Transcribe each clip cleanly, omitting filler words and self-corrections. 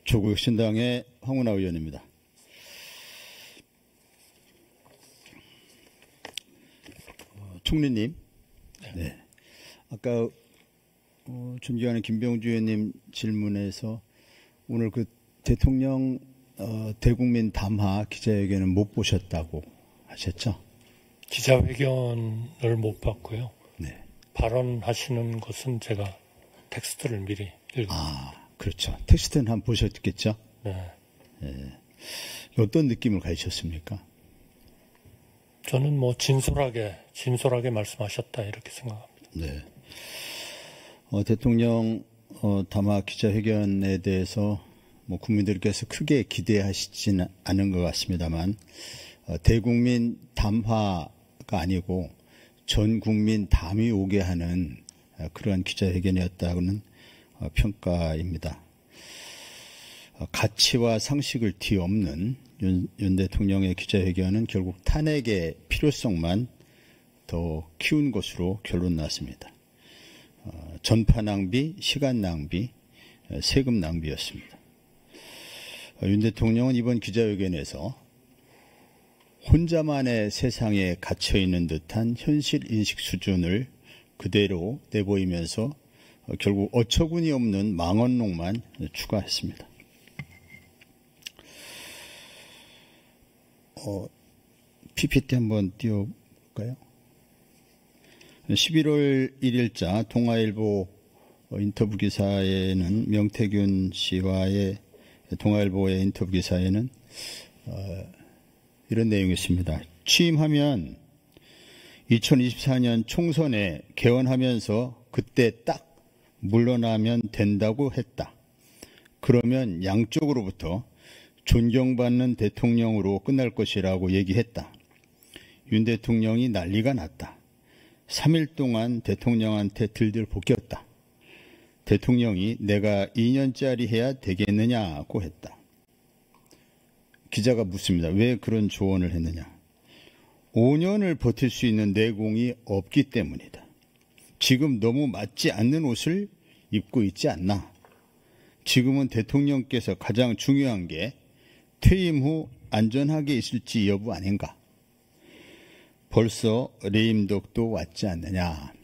조국신당의 황운하 의원입니다. 총리님, 네. 아까 존경하는 김병주 의원님 질문에서 오늘 그 대통령 대국민 담화 기자회견은 못 보셨다고 하셨죠? 기자회견을 못 봤고요. 네. 발언하시는 것은 제가 텍스트를 미리 읽었습니다. 아, 그렇죠. 텍스트는 한번 보셨겠죠? 네. 네. 어떤 느낌을 가지셨습니까? 저는 뭐 진솔하게 말씀하셨다 이렇게 생각합니다. 네. 대통령 담화 기자회견에 대해서 뭐 국민들께서 크게 기대하시지는 않은 것 같습니다만 대국민 담화가 아니고 전 국민 담이 오게 하는 그러한 기자회견이었다고는 평가입니다. 가치와 상식을 뒤엎는 윤 대통령의 기자회견은 결국 탄핵의 필요성만 더 키운 것으로 결론 났습니다. 전파 낭비, 시간 낭비, 세금 낭비였습니다. 윤 대통령은 이번 기자회견에서 혼자만의 세상에 갇혀있는 듯한 현실 인식 수준을 그대로 내보이면서 결국 어처구니 없는 망언록만 추가했습니다. PPT 한번 띄워볼까요? 11월 1일자 동아일보 인터뷰 기사에는 명태균 씨와의 동아일보의 인터뷰 기사에는 이런 내용이 있습니다. 취임하면 2024년 총선에 개헌하면서 그때 딱 물러나면 된다고 했다. 그러면 양쪽으로부터 존경받는 대통령으로 끝날 것이라고 얘기했다. 윤 대통령이 난리가 났다. 3일 동안 대통령한테 들들 볶였다. 대통령이 내가 2년짜리 해야 되겠느냐고 했다. 기자가 묻습니다. 왜 그런 조언을 했느냐. 5년을 버틸 수 있는 내공이 없기 때문이다. 지금 너무 맞지 않는 옷을 입고 있지 않나. 지금은 대통령께서 가장 중요한 게 퇴임 후 안전하게 있을지 여부 아닌가. 벌써 레임덕도 왔지 않느냐.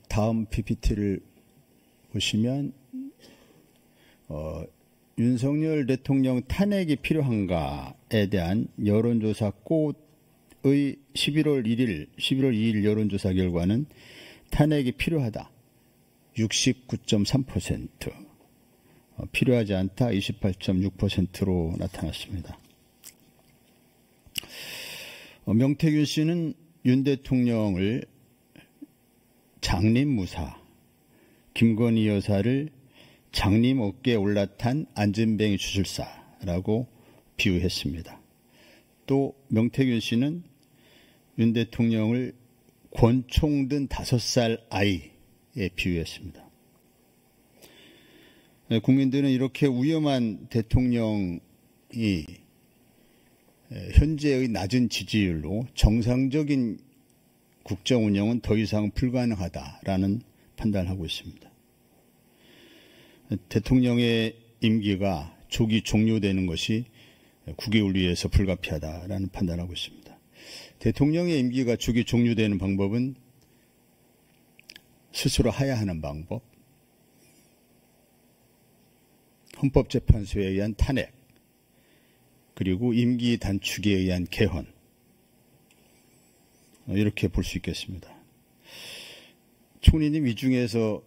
다음 PPT를 보시면 윤석열 대통령 탄핵이 필요한가에 대한 여론조사 꽃의 11월 2일 여론조사 결과는 탄핵이 필요하다. 69.3%, 필요하지 않다 28.6%로 나타났습니다. 명태균 씨는 윤 대통령을 장림무사, 김건희 여사를 장림 어깨에 올라탄 안전뱅이 주술사라고 비유했습니다. 또 명태균 씨는 윤 대통령을 권총 든 5살 아이에 비유했습니다. 국민들은 이렇게 위험한 대통령이 현재의 낮은 지지율로 정상적인 국정 운영은 더 이상 불가능하다라는 판단을 하고 있습니다. 대통령의 임기가 조기 종료되는 것이 국익을 위해서 불가피하다라는 판단을 하고 있습니다. 대통령의 임기가 조기 종료되는 방법은 스스로 하야하는 방법, 헌법재판소에 의한 탄핵, 그리고 임기 단축에 의한 개헌, 이렇게 볼 수 있겠습니다. 총리님, 이 중에서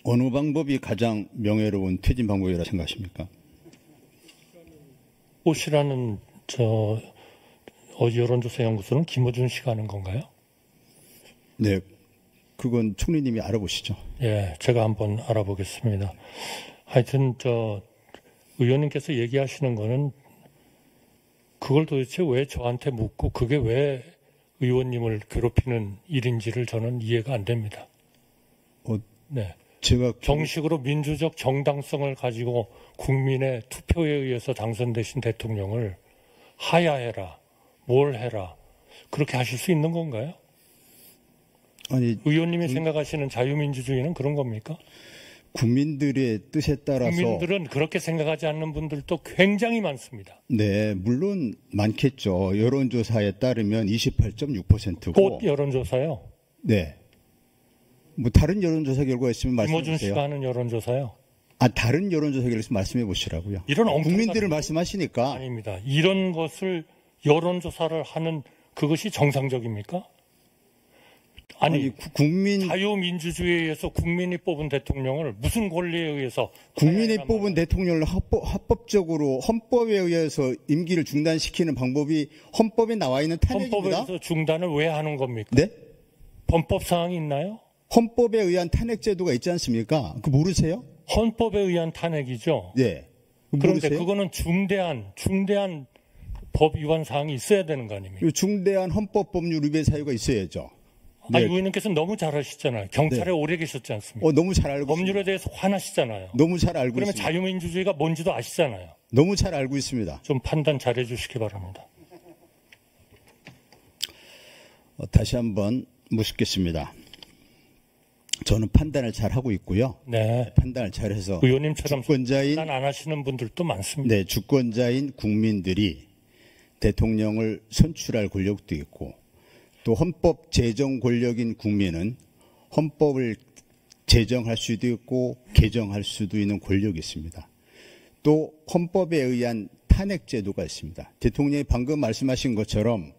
어느 방법이 가장 명예로운 퇴진 방법이라고 생각하십니까? 꽃이라는 여론조사 연구소는 김어준 씨가 하는 건가요? 네, 그건 총리님이 알아보시죠. 예, 제가 한번 알아보겠습니다. 하여튼 의원님께서 얘기하시는 거는 그걸 도대체 왜 저한테 묻고 그게 왜 의원님을 괴롭히는 일인지를 저는 이해가 안 됩니다. 네. 제가 정식으로 민주적 정당성을 가지고 국민의 투표에 의해서 당선되신 대통령을 하야해라, 뭘 해라, 그렇게 하실 수 있는 건가요? 아니, 의원님이 생각하시는 자유민주주의는 그런 겁니까? 국민들의 뜻에 따라서 국민들은 그렇게 생각하지 않는 분들도 굉장히 많습니다. 네, 물론 많겠죠. 여론조사에 따르면 28.6%고 꽃 여론조사요. 네. 뭐 다른 여론조사 결과가 있으면 말씀해 김어준 주세요. 씨가 하는 여론조사요. 아, 다른 여론조사 결과 있으면 말씀해 보시라고요. 이런 국민들을 말씀하시니까 아닙니다. 이런 것을 여론조사를 하는 그것이 정상적입니까? 아니 국민 자유민주주의에 의해서 국민이 뽑은 대통령을 무슨 권리에 의해서 국민이 뽑은 대통령을 합법적으로 헌법에 의해서 임기를 중단시키는 방법이 헌법에 나와 있는 탄핵입니다. 헌법에서 중단을 왜 하는 겁니까? 네? 헌법 사항이 있나요? 헌법에 의한 탄핵 제도가 있지 않습니까? 그 모르세요? 헌법에 의한 탄핵이죠. 네. 그런데 모르세요? 그거는 중대한 법 위반 사항이 있어야 되는 거 아닙니까? 그리고 중대한 헌법 법률 위반 사유가 있어야죠. 네. 아니, 의원님께서 너무 잘 아시잖아요. 경찰에 네. 오래 계셨지 않습니까? 너무 잘 알고 법률에 있습니다. 대해서 화나시잖아요. 너무 잘 알고 그러면 있습니다. 자유민주주의가 뭔지도 아시잖아요. 너무 잘 알고 있습니다. 좀 판단 잘해 주시기 바랍니다. 다시 한번 묻겠습니다. 저는 판단을 잘 하고 있고요. 네. 판단을 잘해서 의원님처럼 주권자인 판단 안 하시는 분들도 많습니다. 네, 주권자인 국민들이 대통령을 선출할 권력도 있고 또 헌법 제정 권력인 국민은 헌법을 제정할 수도 있고 개정할 수도 있는 권력이 있습니다. 또 헌법에 의한 탄핵 제도가 있습니다. 대통령이 방금 말씀하신 것처럼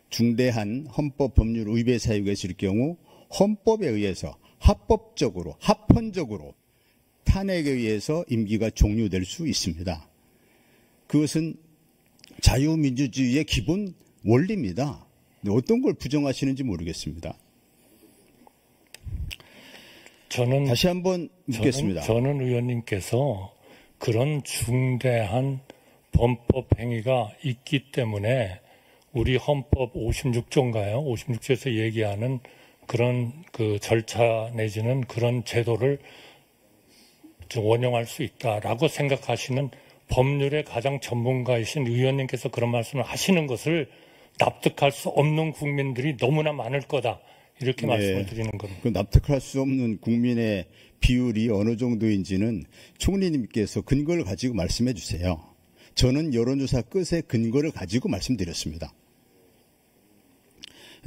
중대한 헌법 법률 위배 사유가 있을 경우 헌법에 의해서 합법적으로 합헌적으로 탄핵에 의해서 임기가 종료될 수 있습니다. 그것은 자유민주주의의 기본 원리입니다. 어떤 걸 부정하시는지 모르겠습니다. 다시 한번 묻겠습니다. 저는 의원님께서 그런 중대한 범법 행위가 있기 때문에 우리 헌법 56조인가요? 56조에서 얘기하는 그런 그 절차 내지는 그런 제도를 좀 원용할 수 있다라고 생각하시는 법률의 가장 전문가이신 의원님께서 그런 말씀을 하시는 것을 납득할 수 없는 국민들이 너무나 많을 거다. 이렇게 말씀을 드리는 겁니다. 그 납득할 수 없는 국민의 비율이 어느 정도인지는 총리님께서 근거를 가지고 말씀해 주세요. 저는 여론조사 끝에 근거를 가지고 말씀드렸습니다.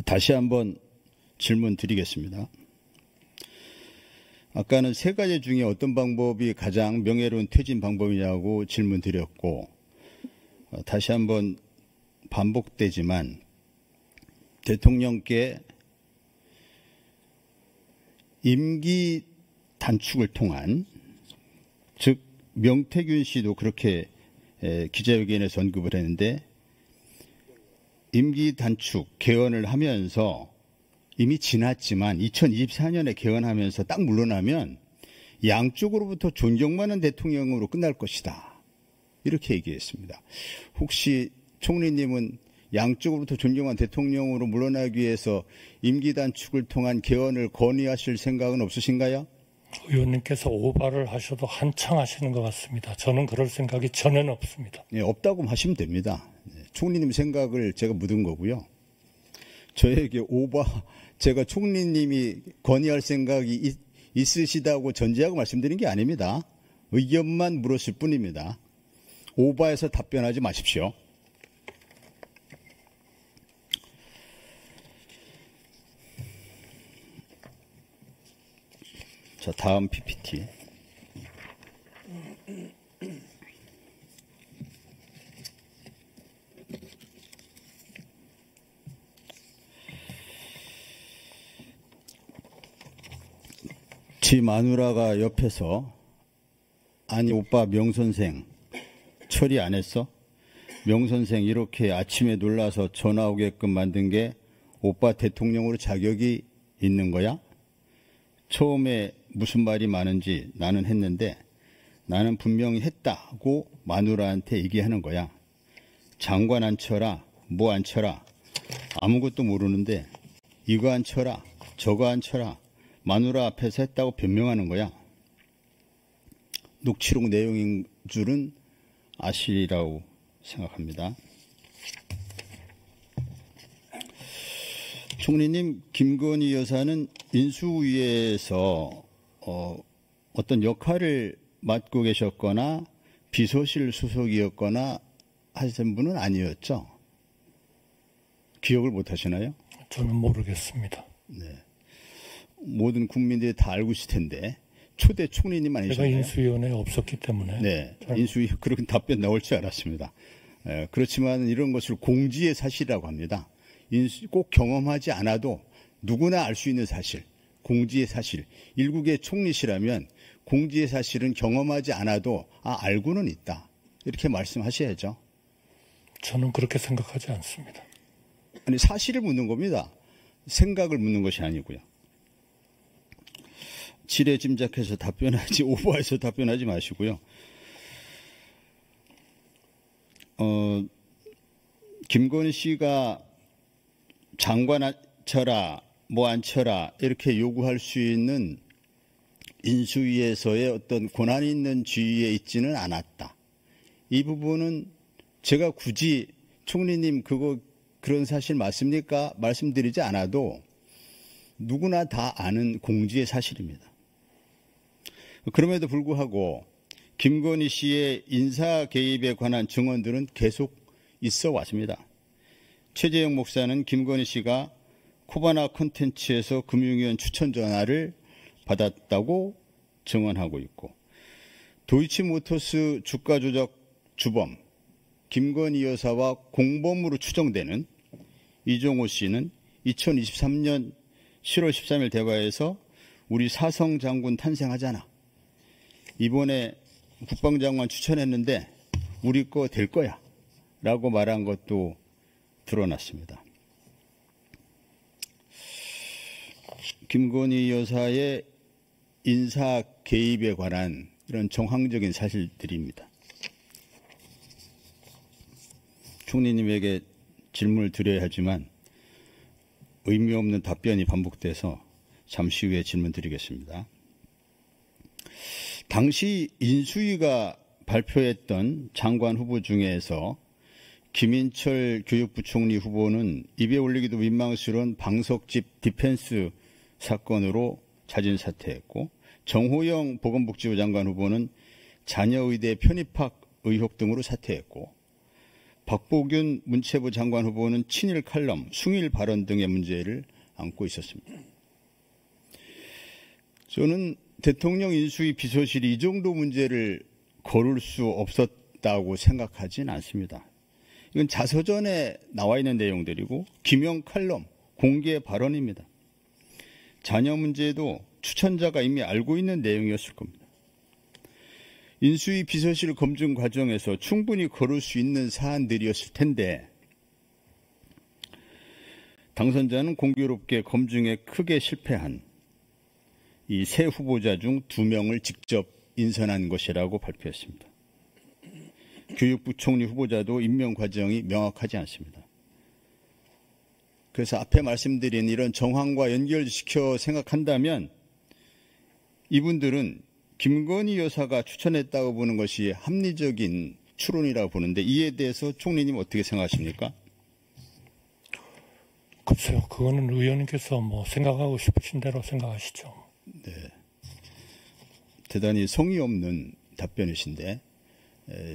다시 한번 질문 드리겠습니다. 아까는 세 가지 중에 어떤 방법이 가장 명예로운 퇴진 방법이냐고 질문 드렸고 다시 한번 반복되지만 대통령께 임기 단축을 통한 즉 명태균 씨도 그렇게 기자회견에서 언급을 했는데 임기 단축 개헌을 하면서 이미 지났지만 2024년에 개헌하면서 딱 물러나면 양쪽으로부터 존경받는 대통령으로 끝날 것이다. 이렇게 얘기했습니다. 혹시 총리님은 양쪽으로부터 존경한 대통령으로 물러나기 위해서 임기 단축을 통한 개헌을 건의하실 생각은 없으신가요? 의원님께서 오바를 하셔도 한창 하시는 것 같습니다. 저는 그럴 생각이 전혀 없습니다. 네, 없다고 하시면 됩니다. 총리님 생각을 제가 묻은 거고요. 저에게 제가 총리님이 건의할 생각이 있으시다고 전제하고 말씀드린 게 아닙니다. 의견만 물었을 뿐입니다. 오바해서 답변하지 마십시오. 자, 다음 PPT. 지 마누라가 옆에서 아니 오빠 명선생 처리 안 했어? 명선생 이렇게 아침에 놀라서 전화 오게끔 만든 게 오빠 대통령으로 자격이 있는 거야? 처음에 무슨 말이 많은지 나는 했는데 나는 분명히 했다고 마누라한테 얘기하는 거야. 장관 안 쳐라, 뭐 안 쳐라. 아무것도 모르는데 이거 안 쳐라, 저거 안 쳐라. 마누라 앞에서 했다고 변명하는 거야. 녹취록 내용인 줄은 아시리라고 생각합니다. 총리님, 김건희 여사는 인수위에서 어떤 역할을 맡고 계셨거나 비서실 소속이었거나 하신 분은 아니었죠? 기억을 못 하시나요? 저는 모르겠습니다. 네. 모든 국민들이 다 알고 있을 텐데 초대 총리님 제가 아니셨나요? 인수위원회에 없었기 때문에. 네. 인수위 그런 답변 나올 줄 알았습니다. 그렇지만 이런 것을 공지의 사실이라고 합니다. 꼭 경험하지 않아도 누구나 알 수 있는 사실, 공지의 사실. 일국의 총리시라면 공지의 사실은 경험하지 않아도 알고는 있다. 이렇게 말씀하셔야죠. 저는 그렇게 생각하지 않습니다. 아니, 사실을 묻는 겁니다. 생각을 묻는 것이 아니고요. 지레짐작해서 답변하지, 오버해서 답변하지 마시고요. 김건희 씨가 장관 앉혀라, 뭐 앉혀라 이렇게 요구할 수 있는 인수위에서의 어떤 권한이 있는 지위에 있지는 않았다. 이 부분은 제가 굳이 총리님 그런 사실 맞습니까? 말씀드리지 않아도 누구나 다 아는 공지의 사실입니다. 그럼에도 불구하고 김건희 씨의 인사 개입에 관한 증언들은 계속 있어 왔습니다. 최재형 목사는 김건희 씨가 코바나 콘텐츠에서 금융위원 추천 전화를 받았다고 증언하고 있고, 도이치모터스 주가 조작 주범 김건희 여사와 공범으로 추정되는 이종호 씨는 2023년 10월 13일 대화에서 우리 사성 장군 탄생하잖아. 이번에 국방장관 추천했는데 우리 거 될 거야. 라고 말한 것도 드러났습니다. 김건희 여사의 인사 개입에 관한 이런 정황적인 사실들입니다. 총리님에게 질문을 드려야 하지만 의미 없는 답변이 반복돼서 잠시 후에 질문 드리겠습니다. 당시 인수위가 발표했던 장관 후보 중에서 김인철 교육부총리 후보는 입에 올리기도 민망스러운 방석집 디펜스 사건으로 자진 사퇴했고, 정호영 보건복지부 장관 후보는 자녀의대 편입학 의혹 등으로 사퇴했고, 박보균 문체부 장관 후보는 친일 칼럼, 숭일 발언 등의 문제를 안고 있었습니다. 저는 대통령 인수위 비서실이 이 정도 문제를 거를 수 없었다고 생각하진 않습니다. 이건 자서전에 나와 있는 내용들이고 기명 칼럼, 공개 발언입니다. 자녀 문제도 추천자가 이미 알고 있는 내용이었을 겁니다. 인수위 비서실 검증 과정에서 충분히 거를 수 있는 사안들이었을 텐데 당선자는 공교롭게 검증에 크게 실패한 이 세 후보자 중 2명을 직접 인선한 것이라고 발표했습니다. 교육부 총리 후보자도 임명 과정이 명확하지 않습니다. 그래서 앞에 말씀드린 이런 정황과 연결시켜 생각한다면 이분들은 김건희 여사가 추천했다고 보는 것이 합리적인 추론이라고 보는데 이에 대해서 총리님 어떻게 생각하십니까? 글쎄요, 그거는 의원님께서 뭐 생각하고 싶으신 대로 생각하시죠. 네. 대단히 성의 없는 답변이신데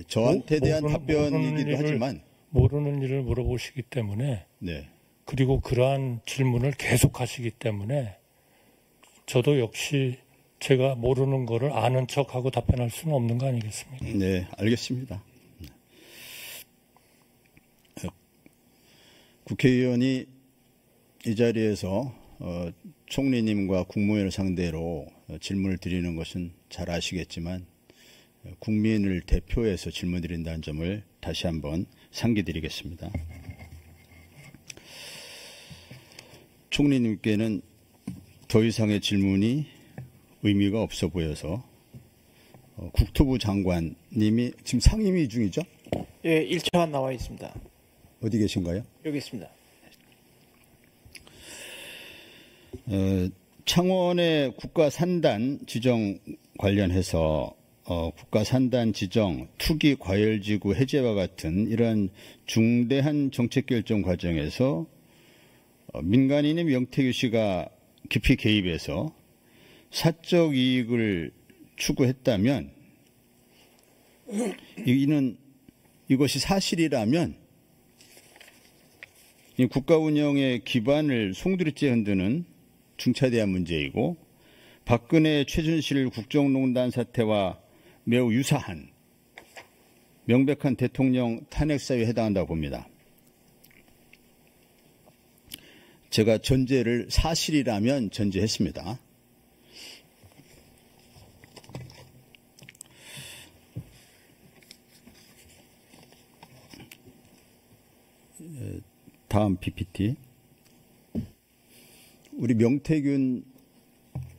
저한테 대한 답변이기도 하지만 모르는 일을 물어보시기 때문에 네. 그리고 그러한 질문을 계속하시기 때문에 저도 역시 제가 모르는 거를 아는 척하고 답변할 수는 없는 거 아니겠습니까? 네, 알겠습니다. 국회의원이 이 자리에서 총리님과 국무위원을 상대로 질문을 드리는 것은 잘 아시겠지만 국민을 대표해서 질문 드린다는 점을 다시 한번 상기드리겠습니다. 총리님께는 더 이상의 질문이 의미가 없어 보여서 국토부 장관님이 지금 상임위 중이죠? 예, 1차관 나와 있습니다. 어디 계신가요? 여기 있습니다. 창원의 국가산단 지정 관련해서 국가산단 지정, 투기 과열지구 해제와 같은 이런 중대한 정책 결정 과정에서 민간인인 명태규 씨가 깊이 개입해서 사적 이익을 추구했다면 이것이 사실이라면 이 국가 운영의 기반을 송두리째 흔드는 중차대한 문제이고 박근혜 최순실 국정농단 사태와 매우 유사한 명백한 대통령 탄핵 사유에 해당한다고 봅니다. 제가 전제를 사실이라면 전제했습니다. 다음 PPT. 우리 명태균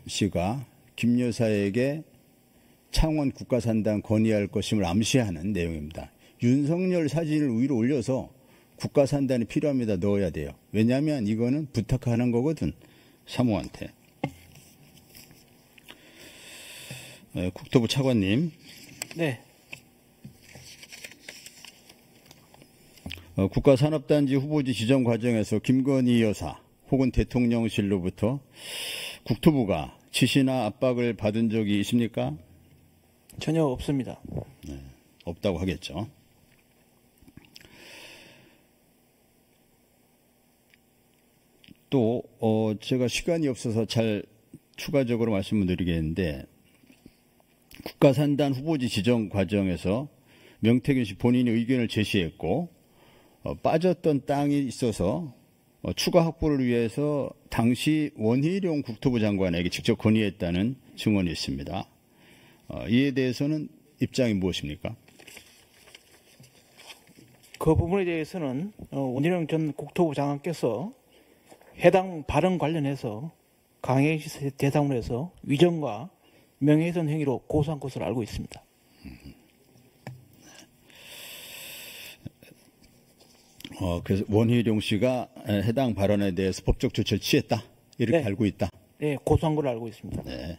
씨가 김 여사에게 창원 국가산단 건의할 것임을 암시하는 내용입니다. 윤석열 사진을 위로 올려서 국가산단이 필요합니다. 넣어야 돼요. 왜냐하면 이거는 부탁하는 거거든. 사모한테. 국토부 차관님. 네. 국가산업단지 후보지 지정 과정에서 김건희 여사 혹은 대통령실로부터 국토부가 지시나 압박을 받은 적이 있습니까? 전혀 없습니다. 네, 없다고 하겠죠. 또 제가 시간이 없어서 잘 추가적으로 말씀을 드리겠는데 국가산단 후보지 지정 과정에서 명태균 씨 본인이 의견을 제시했고 빠졌던 땅이 있어서 추가 확보를 위해서 당시 원희룡 국토부 장관에게 직접 건의했다는 증언이 있습니다. 이에 대해서는 입장이 무엇입니까? 그 부분에 대해서는 원희룡 전 국토부 장관께서 해당 발언 관련해서 강행시 대상으로 해서 위정과 명예훼손 행위로 고소한 것으로 알고 있습니다. 그래서 원희룡 씨가 해당 발언에 대해서 법적 조치를 취했다. 이렇게 네. 알고 있다. 네, 고소한 걸로 알고 있습니다. 네.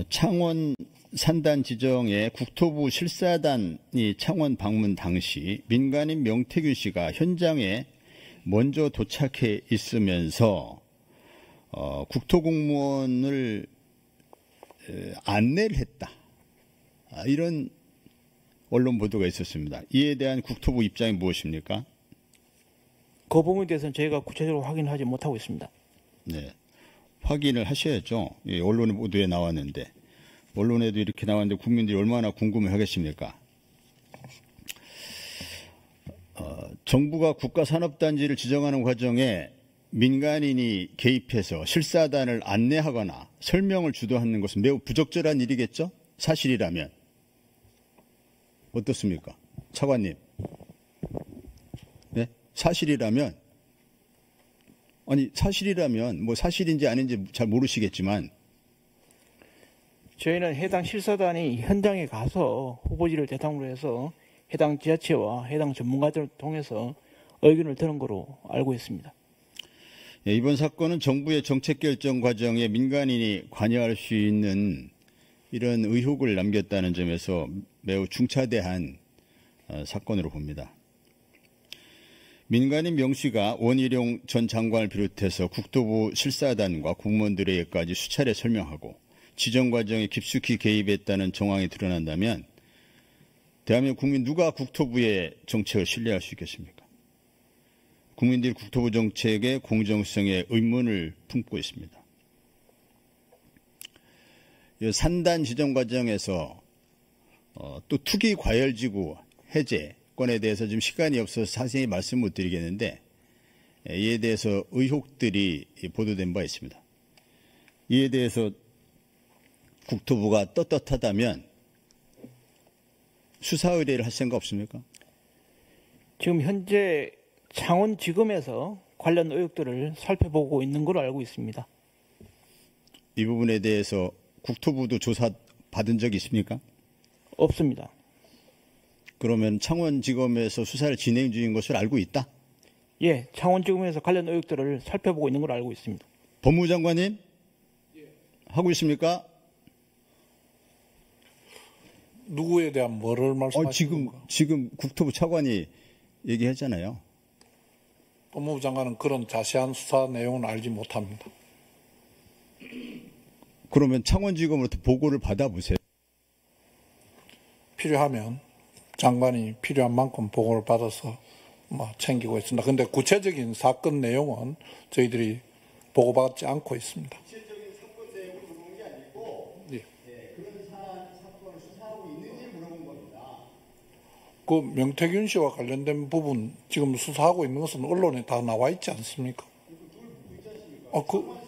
창원 산단 지정에 국토부 실사단이 창원 방문 당시 민간인 명태균 씨가 현장에 먼저 도착해 있으면서 국토공무원을 안내를 했다. 이런 언론 보도가 있었습니다. 이에 대한 국토부 입장이 무엇입니까? 그 부분에 대해서는 저희가 구체적으로 확인하지 못하고 있습니다. 네, 확인을 하셔야죠. 언론의 보도에 나왔는데 언론에도 이렇게 나왔는데 국민들이 얼마나 궁금해하겠습니까? 정부가 국가산업단지를 지정하는 과정에 민간인이 개입해서 실사단을 안내하거나 설명을 주도하는 것은 매우 부적절한 일이겠죠? 사실이라면. 어떻습니까? 차관님. 네? 사실이라면, 아니, 사실이라면, 뭐 사실인지 아닌지 잘 모르시겠지만, 저희는 해당 실사단이 현장에 가서 후보지를 대상으로 해서 해당 지자체와 해당 전문가들을 통해서 의견을 들은 거로 알고 있습니다. 예, 이번 사건은 정부의 정책 결정 과정에 민간인이 관여할 수 있는 이런 의혹을 남겼다는 점에서 매우 중차대한 사건으로 봅니다. 민간인 명 씨가 원희룡 전 장관을 비롯해서 국토부 실사단과 공무원들에게까지 수차례 설명하고 지정 과정에 깊숙이 개입했다는 정황이 드러난다면 대한민국 국민 누가 국토부의 정책을 신뢰할 수 있겠습니까? 국민들이 국토부 정책의 공정성에 의문을 품고 있습니다. 산단 지정 과정에서 또 투기 과열지구 해제 건에 대해서 지금 시간이 없어서 자세히 말씀 못 드리겠는데 이에 대해서 의혹들이 보도된 바 있습니다. 이에 대해서 국토부가 떳떳하다면 수사 의뢰를 할 생각 없습니까? 지금 현재 창원지검에서 관련 의혹들을 살펴보고 있는 걸로 알고 있습니다. 이 부분에 대해서 국토부도 조사 받은 적이 있습니까? 없습니다. 그러면 창원지검에서 수사를 진행 중인 것을 알고 있다? 예, 창원지검에서 관련 의혹들을 살펴보고 있는 걸로 알고 있습니다. 법무장관님? 하고 있습니까? 누구에 대한 뭐를 말씀하시는 건가요? 지금 국토부 차관이 얘기했잖아요. 법무부 장관은 그런 자세한 수사 내용은 알지 못합니다. 그러면 창원지검으로부터 보고를 받아보세요. 필요하면 장관이 필요한 만큼 보고를 받아서 챙기고 있습니다. 그런데 구체적인 사건 내용은 저희들이 보고받지 않고 있습니다. 구체적인 사건 내용을 물어본 게 아니고 예. 그런 사건을 수사하고 있는지 물어본 겁니다. 그 명태균 씨와 관련된 부분 지금 수사하고 있는 것은 언론에 다 나와 있지 않습니까? 창원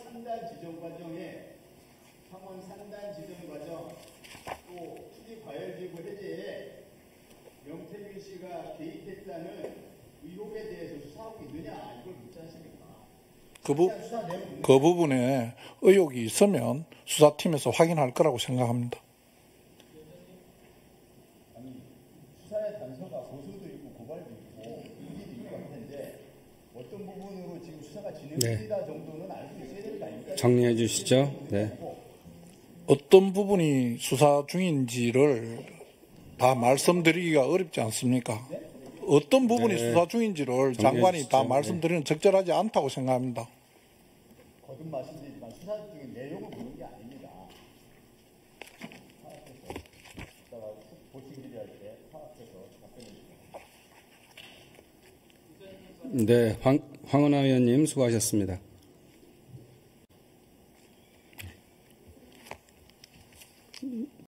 산단 지정 과정 또 투기 과열지구 해제에 명태균 씨가 개입했다는 의혹에 대해서 수사하고 있느냐 이걸 묻지 않습니까? 그 부분에 의혹이 있으면 수사팀에서 확인할 거라고 생각합니다. 수사의 단서가 고소도 있고 고발도 있고 이기도 있고 할 텐데 어떤 부분으로 지금 수사가 진행됩니다 정도는 알고 있어야 될 거 아닙니까? 정리해 주시죠. 네. 어떤 부분이 수사 중인지를 다 말씀드리기가 어렵지 않습니까? 어떤 부분이 네. 수사 중인지를 장관이 주시죠. 다 말씀드리는 적절하지 않다고 생각합니다. 거듭 말씀드리지만 수사 중인 내용을 보는 게 아닙니다. 이따가 보충 질의할 때 파악해서 답변해 주세요. 네, 황은하 의원님 수고하셨습니다.